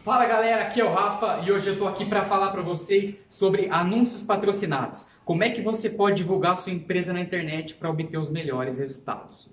Fala galera, aqui é o Rafa e hoje eu estou aqui para falar para vocês sobre anúncios patrocinados. Como é que você pode divulgar sua empresa na internet para obter os melhores resultados?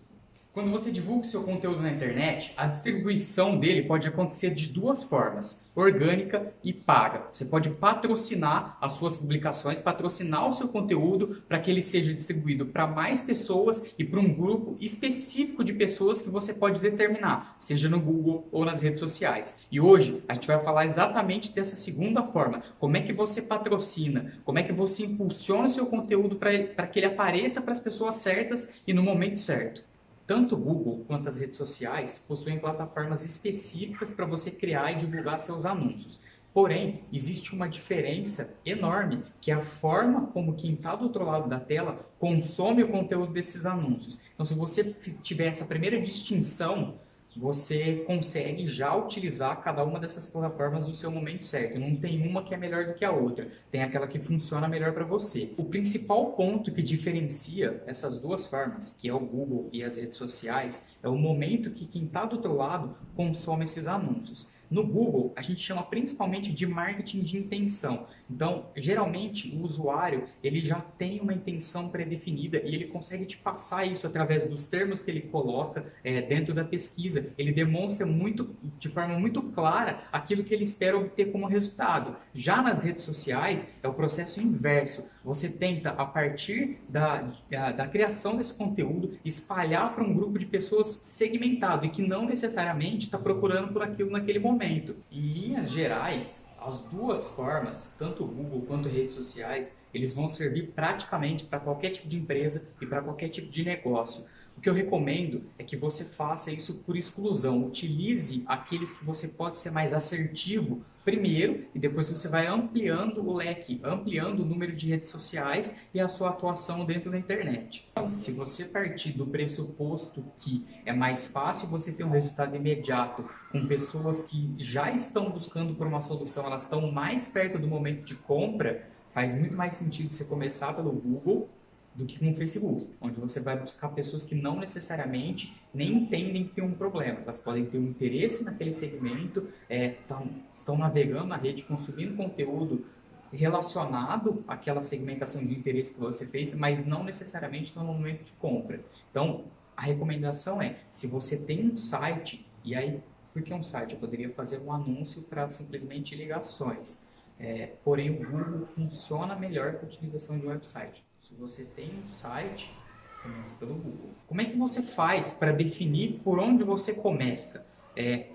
Quando você divulga o seu conteúdo na internet, a distribuição dele pode acontecer de duas formas, orgânica e paga. Você pode patrocinar as suas publicações, patrocinar o seu conteúdo para que ele seja distribuído para mais pessoas e para um grupo específico de pessoas que você pode determinar, seja no Google ou nas redes sociais. E hoje a gente vai falar exatamente dessa segunda forma, como é que você patrocina, como é que você impulsiona o seu conteúdo para que ele apareça para as pessoas certas e no momento certo. Tanto o Google quanto as redes sociais possuem plataformas específicas para você criar e divulgar seus anúncios. Porém, existe uma diferença enorme, que é a forma como quem está do outro lado da tela consome o conteúdo desses anúncios. Então, se você tiver essa primeira distinção, você consegue já utilizar cada uma dessas plataformas no seu momento certo. Não tem uma que é melhor do que a outra, tem aquela que funciona melhor para você. O principal ponto que diferencia essas duas formas, que é o Google e as redes sociais, é o momento que quem está do outro lado consome esses anúncios. No Google, a gente chama principalmente de marketing de intenção. Então, geralmente, o usuário ele já tem uma intenção pré-definida e ele consegue te passar isso através dos termos que ele coloca dentro da pesquisa. Ele demonstra de forma muito clara aquilo que ele espera obter como resultado. Já nas redes sociais, é o processo inverso. Você tenta, a partir da criação desse conteúdo, espalhar para um grupo de pessoas segmentado e que não necessariamente está procurando por aquilo naquele momento. Em linhas gerais, as duas formas, tanto o Google quanto redes sociais, eles vão servir praticamente para qualquer tipo de empresa e para qualquer tipo de negócio. O que eu recomendo é que você faça isso por exclusão. Utilize aqueles que você pode ser mais assertivo primeiro e depois você vai ampliando o leque, ampliando o número de redes sociais e a sua atuação dentro da internet. Se você partir do pressuposto que é mais fácil você ter um resultado imediato com pessoas que já estão buscando por uma solução, elas estão mais perto do momento de compra, faz muito mais sentido você começar pelo Google do que com o Facebook, onde você vai buscar pessoas que não necessariamente nem entendem que tem um problema. Elas podem ter um interesse naquele segmento, estão navegando na rede, consumindo conteúdo relacionado àquela segmentação de interesse que você fez, mas não necessariamente estão no momento de compra. Então, a recomendação é, se você tem um site, e aí, por que um site? Eu poderia fazer um anúncio para simplesmente ligações. Porém, o Google funciona melhor com a utilização de um website. Se você tem um site, comece pelo Google. Como é que você faz para definir por onde você começa?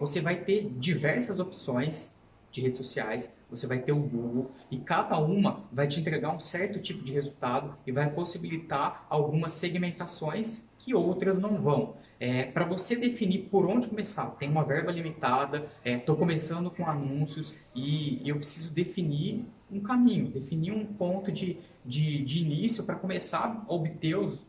Você vai ter diversas opções de redes sociais, você vai ter o Google e cada uma vai te entregar um certo tipo de resultado e vai possibilitar algumas segmentações que outras não vão. Para você definir por onde começar, tem uma verba limitada, estou começando com anúncios e eu preciso definir um caminho, definir um ponto de início para começar a obter os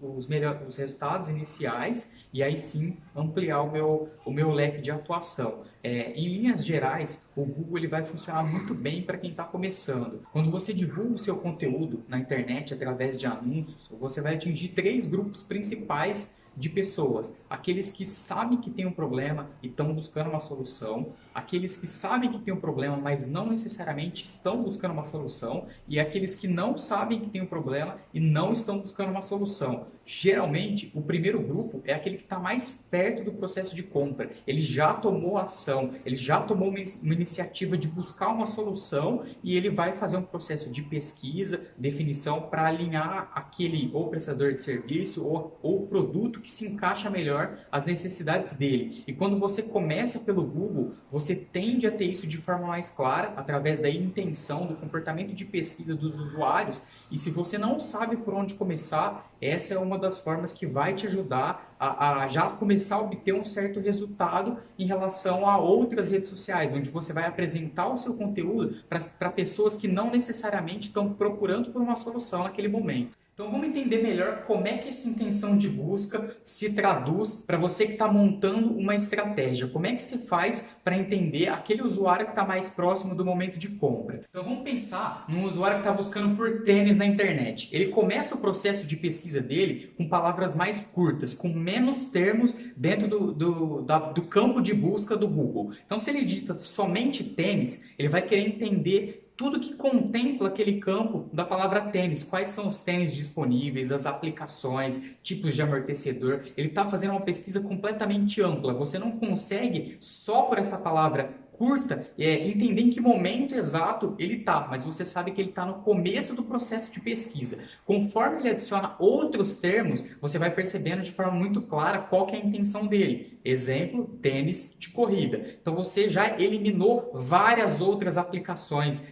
resultados iniciais e aí sim ampliar o meu leque de atuação. Em linhas gerais, o Google ele vai funcionar muito bem para quem está começando. Quando você divulga o seu conteúdo na internet através de anúncios, você vai atingir três grupos principais de pessoas, aqueles que sabem que tem um problema e estão buscando uma solução, aqueles que sabem que tem um problema, mas não necessariamente estão buscando uma solução, e aqueles que não sabem que tem um problema e não estão buscando uma solução. Geralmente, o primeiro grupo é aquele que está mais perto do processo de compra. Ele já tomou ação, ele já tomou uma iniciativa de buscar uma solução e ele vai fazer um processo de pesquisa, definição para alinhar aquele ou prestador de serviço ou produto que se encaixa melhor às necessidades dele. E quando você começa pelo Google, você tende a ter isso de forma mais clara, através da intenção, do comportamento de pesquisa dos usuários. E se você não sabe por onde começar, essa é uma das formas que vai te ajudar a já começar a obter um certo resultado em relação a outras redes sociais, onde você vai apresentar o seu conteúdo para pessoas que não necessariamente estão procurando por uma solução naquele momento. Então vamos entender melhor como é que essa intenção de busca se traduz para você que está montando uma estratégia. Como é que se faz para entender aquele usuário que está mais próximo do momento de compra. Então vamos pensar num usuário que está buscando por tênis na internet. Ele começa o processo de pesquisa dele com palavras mais curtas, com menos termos dentro do campo de busca do Google. Então se ele digita somente tênis, ele vai querer entender tudo que contempla aquele campo da palavra tênis. Quais são os tênis disponíveis, as aplicações, tipos de amortecedor. Ele está fazendo uma pesquisa completamente ampla. Você não consegue, só por essa palavra curta, entender em que momento exato ele está, mas você sabe que ele está no começo do processo de pesquisa. Conforme ele adiciona outros termos, você vai percebendo de forma muito clara qual que é a intenção dele. Exemplo, tênis de corrida. Então você já eliminou várias outras aplicações,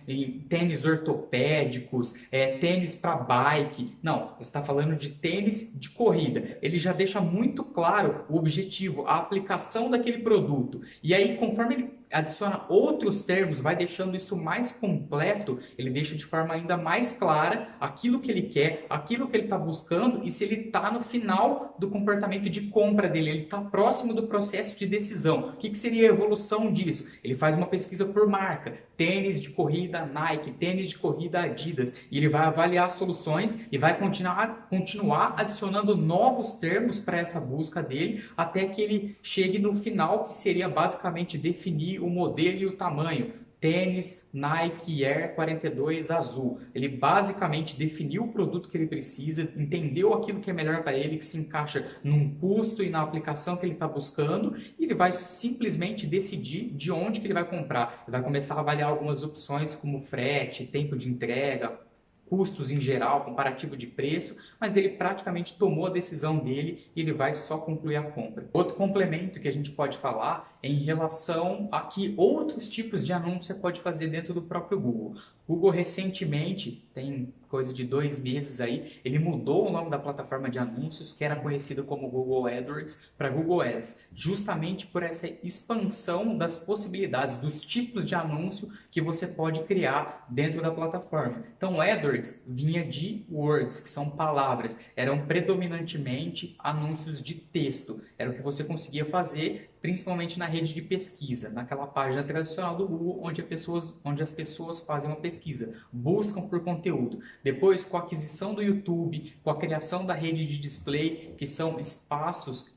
tênis ortopédicos, tênis para bike. Não, você está falando de tênis de corrida. Ele já deixa muito claro o objetivo, a aplicação daquele produto. E aí, conforme ele adiciona outros termos, vai deixando isso mais completo, ele deixa de forma ainda mais clara aquilo que ele quer, aquilo que ele está buscando e se ele está no final do comportamento de compra dele, ele está próximo do processo de decisão. O que seria a evolução disso? Ele faz uma pesquisa por marca, tênis de corrida Nike, tênis de corrida Adidas, e ele vai avaliar soluções e vai continuar adicionando novos termos para essa busca dele, até que ele chegue no final, que seria basicamente definir o modelo e o tamanho. Tênis Nike Air 42 azul. Ele basicamente definiu o produto que ele precisa, entendeu aquilo que é melhor para ele, que se encaixa num custo e na aplicação que ele está buscando, e ele vai simplesmente decidir de onde que ele vai comprar. Ele vai começar a avaliar algumas opções como frete, tempo de entrega, custos em geral, comparativo de preço, mas ele praticamente tomou a decisão dele e ele vai só concluir a compra. Outro complemento que a gente pode falar é em relação a que outros tipos de anúncio você pode fazer dentro do próprio Google. Google recentemente, tem coisa de 2 meses aí, ele mudou o nome da plataforma de anúncios, que era conhecido como Google AdWords, para Google Ads, justamente por essa expansão das possibilidades, dos tipos de anúncio que você pode criar dentro da plataforma. Então, AdWords vinha de words, que são palavras, eram predominantemente anúncios de texto, era o que você conseguia fazer principalmente na rede de pesquisa, naquela página tradicional do Google, onde as pessoas fazem uma pesquisa, buscam por conteúdo. Depois, com a aquisição do YouTube, com a criação da rede de display, que são espaços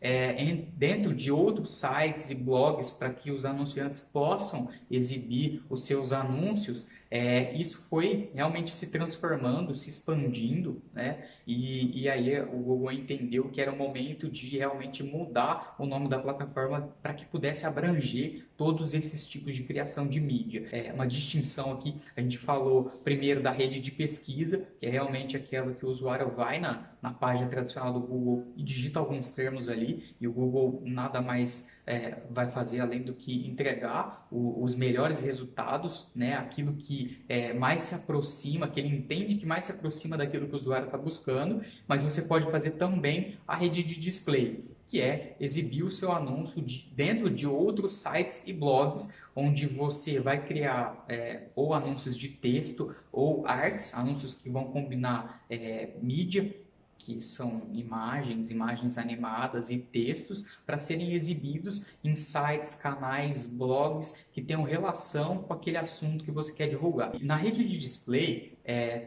dentro de outros sites e blogs para que os anunciantes possam exibir os seus anúncios, isso foi realmente se transformando, se expandindo, né? E aí o Google entendeu que era o momento de realmente mudar o nome da plataforma para que pudesse abranger todos esses tipos de criação de mídia. Uma distinção aqui, a gente falou primeiro da rede de pesquisa, que é realmente aquela que o usuário vai na página tradicional do Google e digita alguns termos ali, e o Google nada mais vai fazer além do que entregar os melhores resultados, né? Aquilo que mais se aproxima, que ele entende que mais se aproxima daquilo que o usuário está buscando, mas você pode fazer também a rede de display, que é exibir o seu anúncio dentro de outros sites e blogs, onde você vai criar ou anúncios de texto ou artes, anúncios que vão combinar mídia, que são imagens animadas e textos, para serem exibidos em sites, canais, blogs que tenham relação com aquele assunto que você quer divulgar. Na rede de display,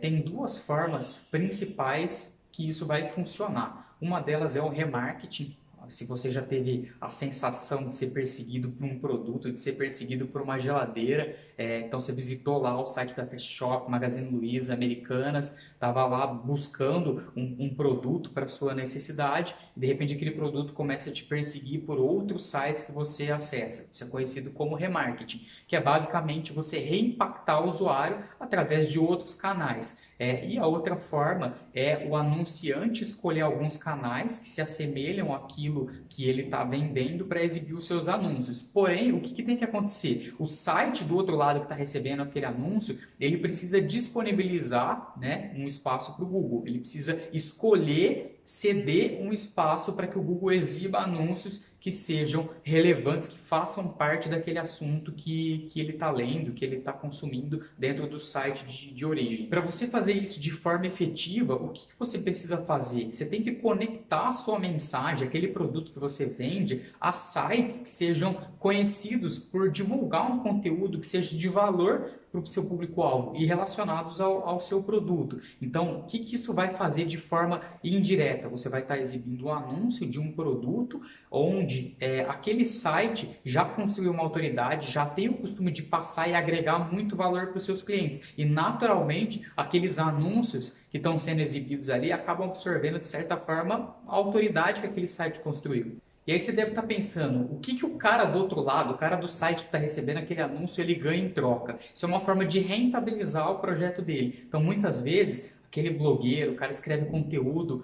tem 2 formas principais que isso vai funcionar. Uma delas é o remarketing. Se você já teve a sensação de ser perseguido por um produto, de ser perseguido por uma geladeira, então você visitou lá o site da Fast Shop, Magazine Luiza, Americanas, estava lá buscando um produto para sua necessidade, e de repente aquele produto começa a te perseguir por outros sites que você acessa. Isso é conhecido como remarketing, que é basicamente você reimpactar o usuário através de outros canais. E a outra forma é o anunciante escolher alguns canais que se assemelham àquilo que ele está vendendo para exibir os seus anúncios. Porém, o que tem que acontecer? O site do outro lado que está recebendo aquele anúncio, ele precisa disponibilizar, né, um espaço para o Google. Ele precisa escolher ceder um espaço para que o Google exiba anúncios que sejam relevantes, que façam parte daquele assunto que ele está lendo, que ele está consumindo dentro do site de origem. Para você fazer isso de forma efetiva, o que você precisa fazer? Você tem que conectar a sua mensagem, aquele produto que você vende, a sites que sejam conhecidos por divulgar um conteúdo que seja de valor para o seu público-alvo e relacionados ao seu produto. Então, o que isso vai fazer de forma indireta? Você vai estar exibindo um anúncio de um produto onde aquele site já construiu uma autoridade, já tem o costume de passar e agregar muito valor para os seus clientes. E, naturalmente, aqueles anúncios que estão sendo exibidos ali acabam absorvendo, de certa forma, a autoridade que aquele site construiu. E aí você deve estar pensando, o que o cara do outro lado, o cara do site que está recebendo aquele anúncio, ele ganha em troca? Isso é uma forma de rentabilizar o projeto dele. Então, muitas vezes, aquele blogueiro, o cara escreve conteúdo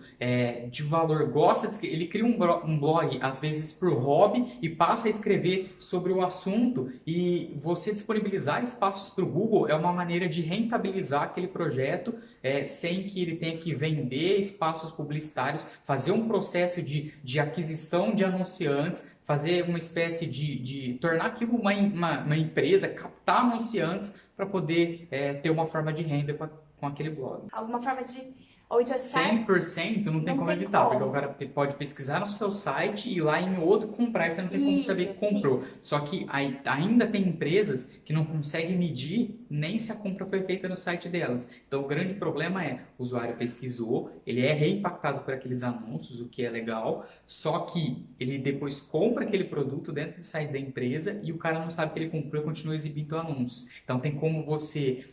de valor, gosta de escrever, ele cria um blog, às vezes por hobby, e passa a escrever sobre o assunto, e você disponibilizar espaços para o Google é uma maneira de rentabilizar aquele projeto sem que ele tenha que vender espaços publicitários, fazer um processo de aquisição de anunciantes, fazer uma espécie de tornar aquilo uma empresa, captar anunciantes para poder ter uma forma de renda com aquele blog. Alguma forma de... Ou então 100% não tem como evitar, porque o cara pode pesquisar no seu site e ir lá em outro comprar, e você não tem como saber que comprou. Só que ainda tem empresas que não conseguem medir nem se a compra foi feita no site delas. Então o grande problema é, o usuário pesquisou, ele é reimpactado por aqueles anúncios, o que é legal, só que ele depois compra aquele produto dentro do site da empresa e o cara não sabe que ele comprou e continua exibindo anúncios. Então tem como você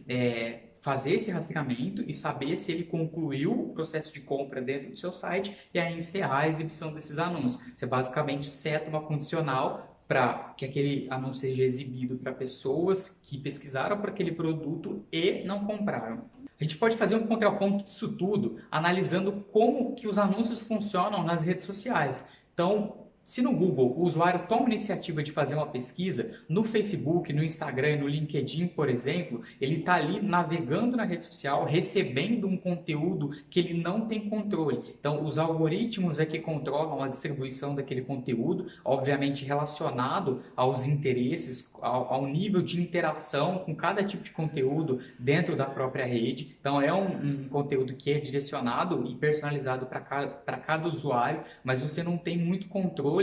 fazer esse rastreamento e saber se ele concluiu o processo de compra dentro do seu site e aí encerrar a exibição desses anúncios. Você basicamente seta uma condicional para que aquele anúncio seja exibido para pessoas que pesquisaram por aquele produto e não compraram. A gente pode fazer um contraponto disso tudo analisando como que os anúncios funcionam nas redes sociais. Então, se no Google o usuário toma a iniciativa de fazer uma pesquisa, no Facebook, no Instagram, no LinkedIn, por exemplo, ele está ali navegando na rede social, recebendo um conteúdo que ele não tem controle. Então, os algoritmos é que controlam a distribuição daquele conteúdo, obviamente relacionado aos interesses, ao nível de interação com cada tipo de conteúdo dentro da própria rede. Então, é um conteúdo que é direcionado e personalizado para cada usuário, mas você não tem muito controle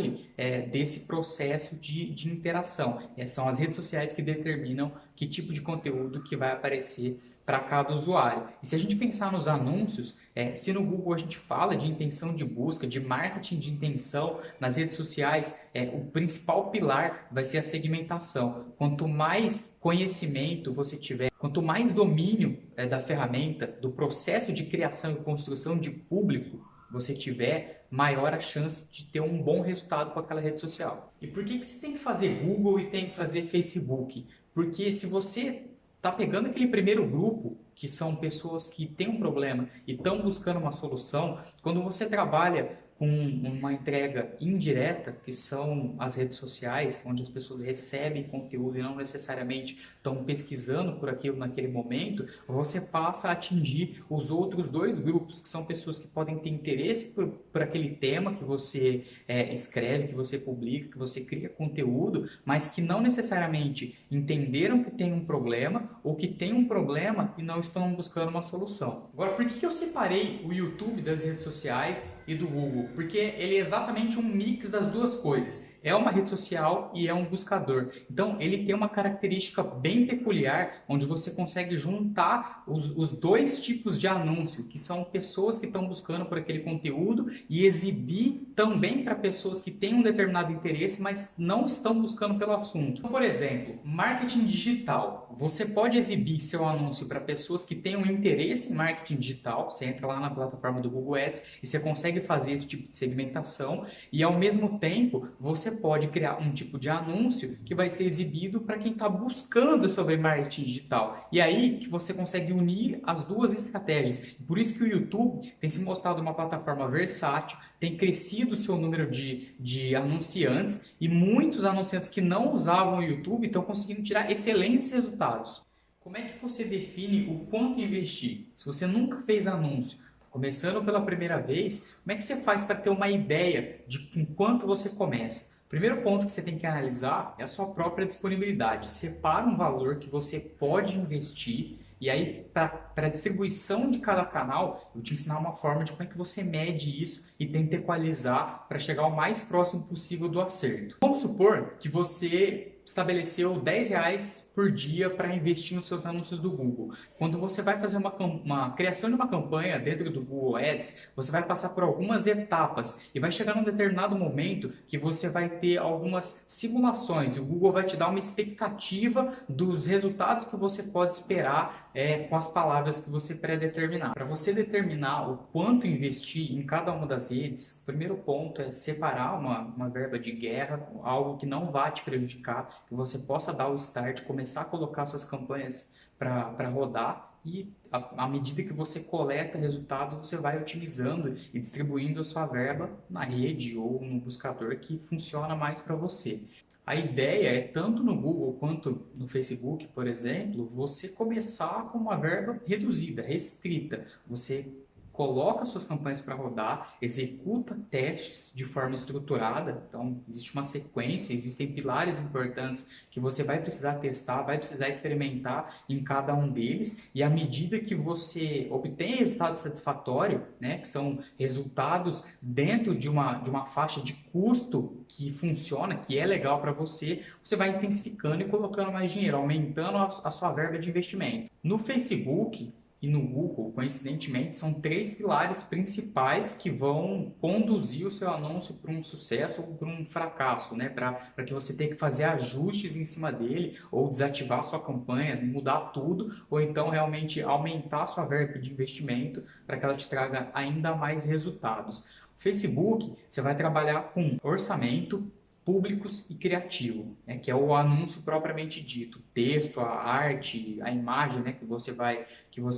desse processo de interação. São as redes sociais que determinam que tipo de conteúdo que vai aparecer para cada usuário. E se a gente pensar nos anúncios, se no Google a gente fala de intenção de busca, de marketing de intenção, nas redes sociais, o principal pilar vai ser a segmentação. Quanto mais conhecimento você tiver, quanto mais domínio da ferramenta, do processo de criação e construção de público você tiver, maior a chance de ter um bom resultado com aquela rede social. E por que você tem que fazer Google e tem que fazer Facebook? Porque se você está pegando aquele primeiro grupo, que são pessoas que têm um problema e estão buscando uma solução, quando você trabalha com uma entrega indireta, que são as redes sociais, onde as pessoas recebem conteúdo e não necessariamente estão pesquisando por aquilo naquele momento, você passa a atingir os outros dois grupos, que são pessoas que podem ter interesse por aquele tema que você escreve, que você publica, que você cria conteúdo, mas que não necessariamente entenderam que tem um problema ou que tem um problema e não estão buscando uma solução. Agora, por que eu separei o YouTube das redes sociais e do Google? Porque ele é exatamente um mix das duas coisas. É uma rede social e é um buscador. Então, ele tem uma característica bem peculiar, onde você consegue juntar os dois tipos de anúncio, que são pessoas que estão buscando por aquele conteúdo e exibir também para pessoas que têm um determinado interesse, mas não estão buscando pelo assunto. Por exemplo, marketing digital. Você pode exibir seu anúncio para pessoas que têm um interesse em marketing digital. Você entra lá na plataforma do Google Ads e você consegue fazer esse tipo de segmentação e, ao mesmo tempo, você pode criar um tipo de anúncio que vai ser exibido para quem está buscando sobre marketing digital. E aí que você consegue unir as duas estratégias. Por isso que o YouTube tem se mostrado uma plataforma versátil, tem crescido o seu número de anunciantes e muitos anunciantes que não usavam o YouTube estão conseguindo tirar excelentes resultados. Como é que você define o quanto investir? Se você nunca fez anúncio, começando pela primeira vez, como é que você faz para ter uma ideia de com quanto você começa? O primeiro ponto que você tem que analisar é a sua própria disponibilidade. Separa um valor que você pode investir e aí, para a distribuição de cada canal, eu vou te ensinar uma forma de como é que você mede isso e tenta equalizar para chegar o mais próximo possível do acerto. Vamos supor que você estabeleceu R$ 10 por dia para investir nos seus anúncios do Google. Quando você vai fazer uma criação de uma campanha dentro do Google Ads, você vai passar por algumas etapas e vai chegar num determinado momento que você vai ter algumas simulações. O Google vai te dar uma expectativa dos resultados que você pode esperar com as palavras que você pré-determinar. Para você determinar o quanto investir em cada uma das redes, o primeiro ponto é separar uma verba de guerra, algo que não vá te prejudicar, que você possa dar o start, começar a colocar suas campanhas para rodar e à medida que você coleta resultados, você vai otimizando e distribuindo a sua verba na rede ou no buscador que funciona mais para você. A ideia é, tanto no Google quanto no Facebook, por exemplo, você começar com uma verba reduzida, restrita. Você coloca suas campanhas para rodar, executa testes de forma estruturada, então existe uma sequência, existem pilares importantes que você vai precisar testar, vai precisar experimentar em cada um deles, e à medida que você obtém resultado satisfatório, né, que são resultados dentro de uma faixa de custo que funciona, que é legal para você, você vai intensificando e colocando mais dinheiro, aumentando a sua verba de investimento. No Facebook e no Google, coincidentemente, são 3 pilares principais que vão conduzir o seu anúncio para um sucesso ou para um fracasso, né? Para que você tenha que fazer ajustes em cima dele, ou desativar sua campanha, mudar tudo, ou então realmente aumentar sua verba de investimento para que ela te traga ainda mais resultados. O Facebook, você vai trabalhar com orçamento, públicos e criativo, né, que é o anúncio propriamente dito, o texto, a arte, a imagem, né, que você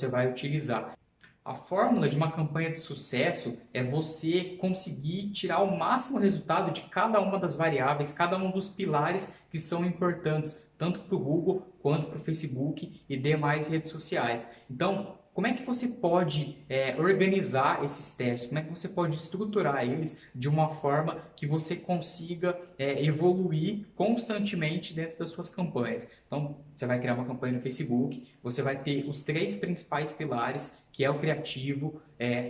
vai utilizar. A fórmula de uma campanha de sucesso é você conseguir tirar o máximo resultado de cada uma das variáveis, cada um dos pilares que são importantes, tanto para o Google quanto para o Facebook e demais redes sociais. Então, como é que você pode organizar esses testes? Como é que você pode estruturar eles de uma forma que você consiga evoluir constantemente dentro das suas campanhas? Então, você vai criar uma campanha no Facebook, você vai ter os 3 principais pilares, que é o criativo,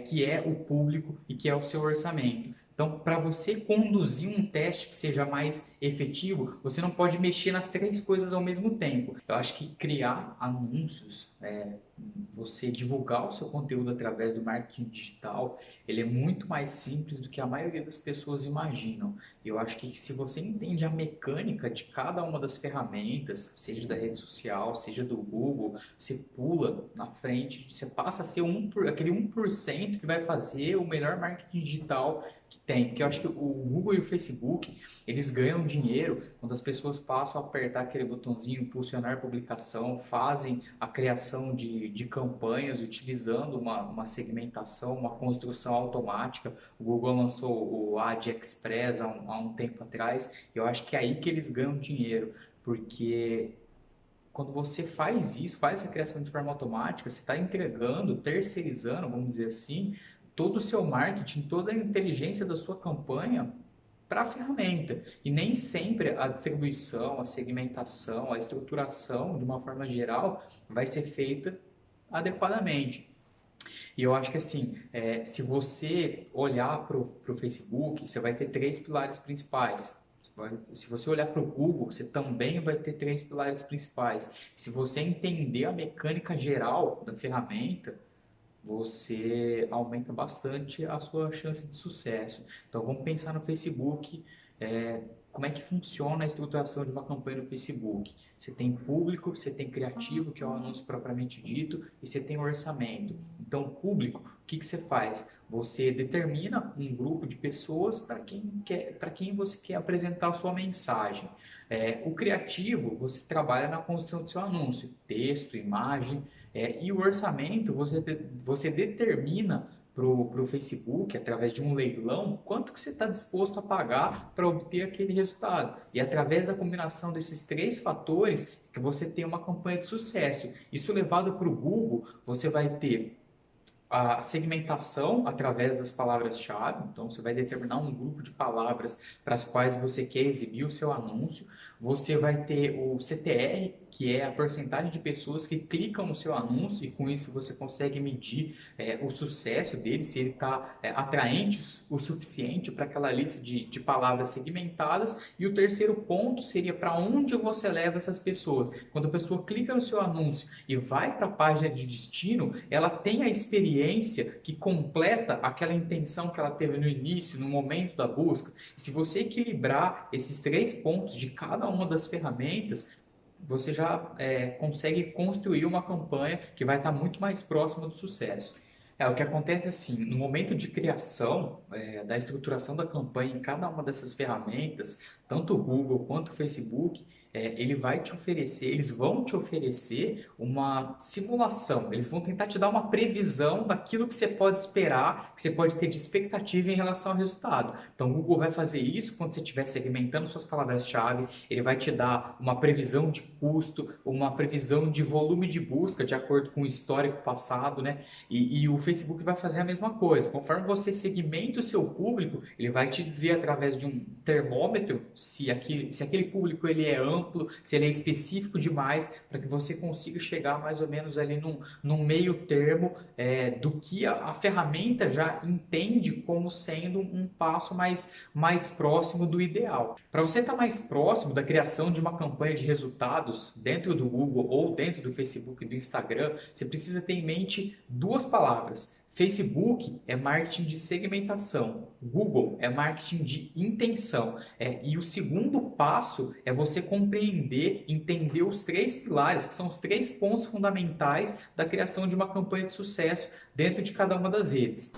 que é o público e que é o seu orçamento. Então, para você conduzir um teste que seja mais efetivo, você não pode mexer nas 3 coisas ao mesmo tempo. Eu acho que criar anúncios, você divulgar o seu conteúdo através do marketing digital, ele é muito mais simples do que a maioria das pessoas imaginam. Eu acho que se você entende a mecânica de cada uma das ferramentas, seja da rede social, seja do Google, você pula na frente, você passa a ser aquele 1% que vai fazer o melhor marketing digital que tem. Porque eu acho que o Google e o Facebook, eles ganham dinheiro quando as pessoas passam a apertar aquele botãozinho, impulsionar publicação, fazem a criação de campanhas utilizando uma segmentação, uma construção automática. O Google lançou o Ad Express há um tempo atrás, e eu acho que é aí que eles ganham dinheiro, porque quando você faz isso, faz essa criação de forma automática, você está entregando, terceirizando, vamos dizer assim, todo o seu marketing, toda a inteligência da sua campanha para a ferramenta. E nem sempre a distribuição, a segmentação, a estruturação, de uma forma geral, vai ser feita adequadamente. E eu acho que assim, se você olhar para o Facebook, você vai ter 3 pilares principais. Se você olhar para o Google, você também vai ter 3 pilares principais. Se você entender a mecânica geral da ferramenta, você aumenta bastante a sua chance de sucesso. Então vamos pensar no Facebook, como é que funciona a estruturação de uma campanha no Facebook. Você tem público, você tem criativo, que é o anúncio propriamente dito, e você tem o orçamento. Então, público, o que você faz? Você determina um grupo de pessoas para quem você quer apresentar a sua mensagem. O criativo, você trabalha na construção do seu anúncio, texto, imagem, e o orçamento, você determina para o Facebook, através de um leilão, quanto que você está disposto a pagar para obter aquele resultado. E através da combinação desses 3 fatores, que você tem uma campanha de sucesso. Isso levado para o Google, você vai ter A segmentação através das palavras-chave, então você vai determinar um grupo de palavras para as quais você quer exibir o seu anúncio. Você vai ter o CTR, que é a porcentagem de pessoas que clicam no seu anúncio e com isso você consegue medir o sucesso dele, se ele está atraente o suficiente para aquela lista de palavras segmentadas. E o terceiro ponto seria para onde você leva essas pessoas. Quando a pessoa clica no seu anúncio e vai para a página de destino, ela tem a experiência que completa aquela intenção que ela teve no início, no momento da busca. E se você equilibrar esses 3 pontos de cada uma das ferramentas, você já consegue construir uma campanha que vai estar muito mais próxima do sucesso. O que acontece é assim, no momento de criação, da estruturação da campanha em cada uma dessas ferramentas, tanto o Google quanto o Facebook, eles vão te oferecer uma simulação, eles vão tentar te dar uma previsão daquilo que você pode esperar, que você pode ter de expectativa em relação ao resultado. Então o Google vai fazer isso quando você estiver segmentando suas palavras-chave, ele vai te dar uma previsão de custo, uma previsão de volume de busca de acordo com o histórico passado, né? E o Facebook vai fazer a mesma coisa. Conforme você segmenta o seu público, ele vai te dizer através de um termômetro se aquele público ele é amplo, se ele é específico demais, para que você consiga chegar mais ou menos ali num meio termo do que a ferramenta já entende como sendo um passo mais próximo do ideal. Para você estar mais próximo da criação de uma campanha de resultados dentro do Google ou dentro do Facebook e do Instagram, você precisa ter em mente 2 palavras. Facebook é marketing de segmentação, Google é marketing de intenção. E o segundo passo é você compreender, entender os 3 pilares, que são os 3 pontos fundamentais da criação de uma campanha de sucesso dentro de cada uma das redes.